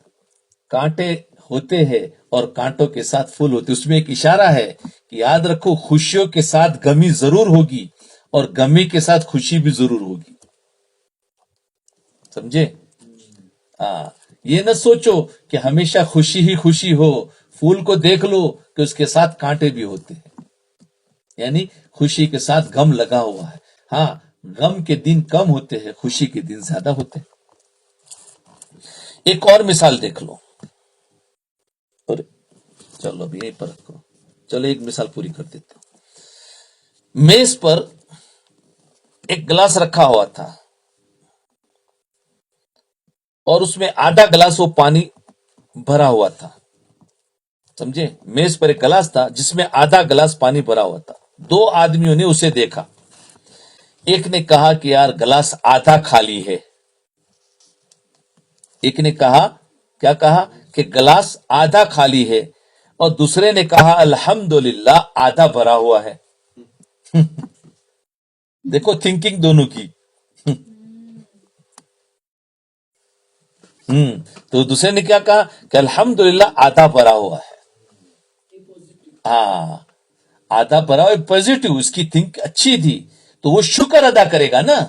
کانٹے ہوتے ہیں اور کانٹوں کے ساتھ پھول ہوتے. اس میں ایک اشارہ ہے کہ یاد رکھو خوشیوں کے ساتھ غمی ضرور ہوگی اور غمی کے ساتھ خوشی بھی ضرور ہوگی. سمجھے؟ یہ نہ سوچو کہ ہمیشہ خوشی ہی خوشی ہو. پھول کو دیکھ لو کہ اس کے ساتھ کانٹے بھی ہوتے ہیں، یعنی خوشی کے ساتھ غم لگا ہوا ہے. ہاں، غم کے دن کم ہوتے ہیں، خوشی کے دن زیادہ ہوتے ہیں. ایک اور مثال دیکھ لو. چلو ابھی یہیں پر رکھو، چلو ایک مثال پوری کر دیتا ہوں. میز پر ایک گلاس رکھا ہوا تھا اور اس میں آدھا گلاس وہ پانی بھرا ہوا تھا. سمجھے؟ میز پر ایک گلاس تھا جس میں آدھا گلاس پانی بھرا ہوا تھا. دو آدمیوں نے اسے دیکھا. ایک نے کہا کہ یار گلاس آدھا خالی ہے. ایک نے کہا، کیا کہا کہ گلاس آدھا خالی ہے، اور دوسرے نے کہا الحمدللہ آدھا بھرا ہوا ہے. دیکھو تھنکنگ دونوں کی. تو دوسرے نے کیا کہا کہ الحمدللہ آدھا بھرا ہوا ہے. ہاں، آدھا بھرا ہوا، پازیٹو، اس کی تھنک اچھی تھی تو وہ شکر ادا کرے گا نا.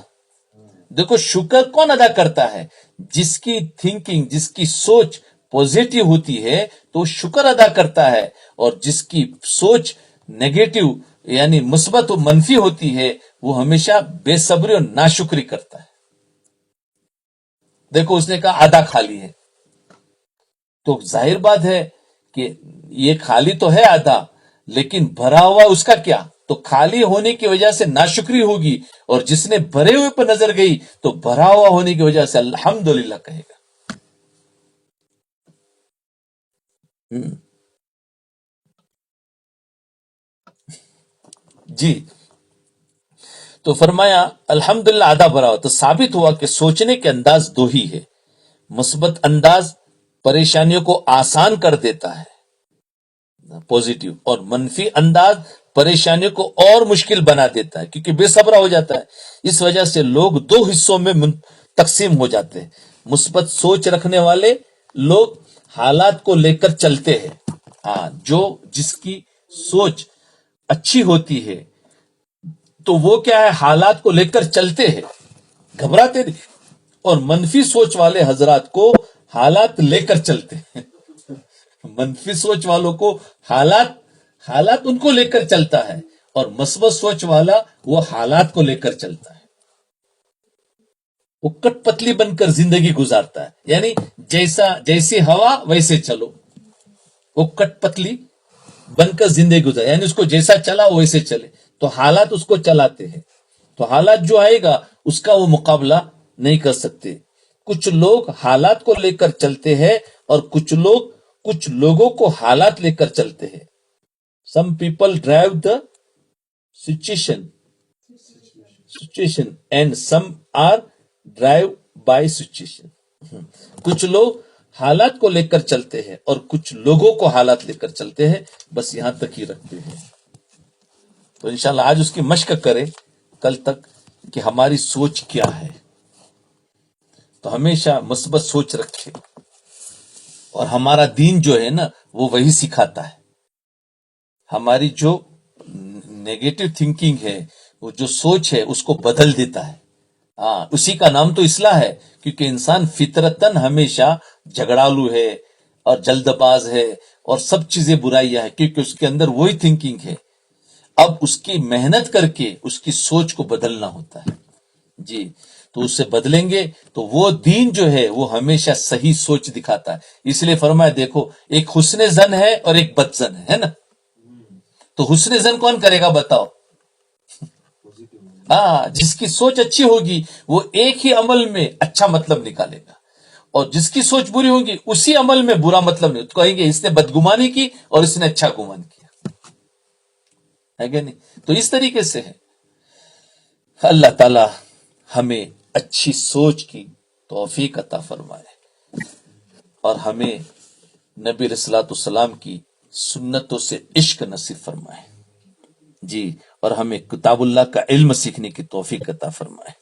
دیکھو شکر کون ادا کرتا ہے؟ جس کی تھنکنگ، جس کی سوچ پوزیٹو ہوتی ہے تو شکر ادا کرتا ہے، اور جس کی سوچ نیگیٹو یعنی مثبت و منفی ہوتی ہے وہ ہمیشہ بے صبری اور ناشکری کرتا ہے. دیکھو اس نے کہا آدھا خالی ہے، تو ظاہر بات ہے کہ یہ خالی تو ہے آدھا، لیکن بھرا ہوا اس کا کیا؟ تو خالی ہونے کی وجہ سے ناشکری ہوگی، اور جس نے بھرے ہوئے پر نظر گئی تو بھرا ہوا ہونے کی وجہ سے الحمدللہ کہے گا. جی، تو فرمایا الحمدللہ آدھا بھرا ہوا. تو ثابت ہوا کہ سوچنے کے انداز دو ہی ہے. مثبت انداز پریشانیوں کو آسان کر دیتا ہے، پوزیٹو، اور منفی انداز پریشانیوں کو اور مشکل بنا دیتا ہے کیونکہ بے صبرا ہو جاتا ہے. اس وجہ سے لوگ دو حصوں میں تقسیم ہو جاتے ہیں. مثبت سوچ رکھنے والے لوگ حالات کو لے کر چلتے ہیں. جس کی سوچ اچھی ہوتی ہے تو وہ کیا ہے، حالات کو لے کر چلتے ہیں، گھبراتے نہیں. اور منفی سوچ والے حضرات کو حالات لے کر چلتے ہیں. منفی سوچ والوں کو حالات ان کو لے کر چلتا ہے، اور مثبت سوچ والا وہ حالات کو لے کر چلتا ہے. وہ کٹ پتلی بن کر زندگی گزارتا ہے، یعنی جیسی ہوا ویسے چلو. وہ کٹ پتلی بن کر زندگی گزار، یعنی اس کو جیسا چلا ویسے چلے. تو حالات اس کو چلاتے ہیں، تو حالات جو آئے گا اس کا وہ مقابلہ نہیں کر سکتے. کچھ لوگ حالات کو لے کر چلتے ہیں، اور کچھ لوگوں کو حالات لے کر چلتے ہیں. Some people drive the situation and some are drive by situation. کچھ لوگ حالات کو لے کر چلتے ہیں اور کچھ لوگوں کو حالات لے کر چلتے ہیں. بس یہاں تک ہی رکھتے ہیں. تو انشاءاللہ آج اس کی مشق کرے کل تک کہ ہماری سوچ کیا ہے. تو ہمیشہ مثبت سوچ رکھے، اور ہمارا دین جو ہے نا وہ وہی سکھاتا ہے. ہماری جو نیگیٹو تھنکنگ ہے، وہ جو سوچ ہے اس کو بدل دیتا ہے. ہاں، اسی کا نام تو اصلاح ہے، کیونکہ انسان فطرتاً ہمیشہ جھگڑالو ہے اور جلد باز ہے اور سب چیزیں برائیاں ہیں، کیونکہ اس کے اندر وہی تھنکنگ ہے. اب اس کی محنت کر کے اس کی سوچ کو بدلنا ہوتا ہے. جی، تو اس سے بدلیں گے تو وہ دین جو ہے وہ ہمیشہ صحیح سوچ دکھاتا ہے. اس لیے فرمایا دیکھو، ایک حسن زن ہے اور ایک بد زن ہے نا. تو حسن زن کون کرے گا بتاؤ؟ ہاں، جس کی سوچ اچھی ہوگی وہ ایک ہی عمل میں اچھا مطلب نکالے گا، اور جس کی سوچ بری ہوگی اسی عمل میں برا مطلب نہیں. تو کہیں گے اس نے بدگمانی کی اور اس نے اچھا گمان کیا ہے کہ نہیں. تو اس طریقے سے ہے. اللہ تعالی ہمیں اچھی سوچ کی توفیق عطا فرمائے، اور ہمیں نبی علیہ الصلوۃ والسلام کی سنتوں سے عشق نصیب فرمائے. جی، اور ہمیں کتاب اللہ کا علم سیکھنے کی توفیق عطا فرمائے.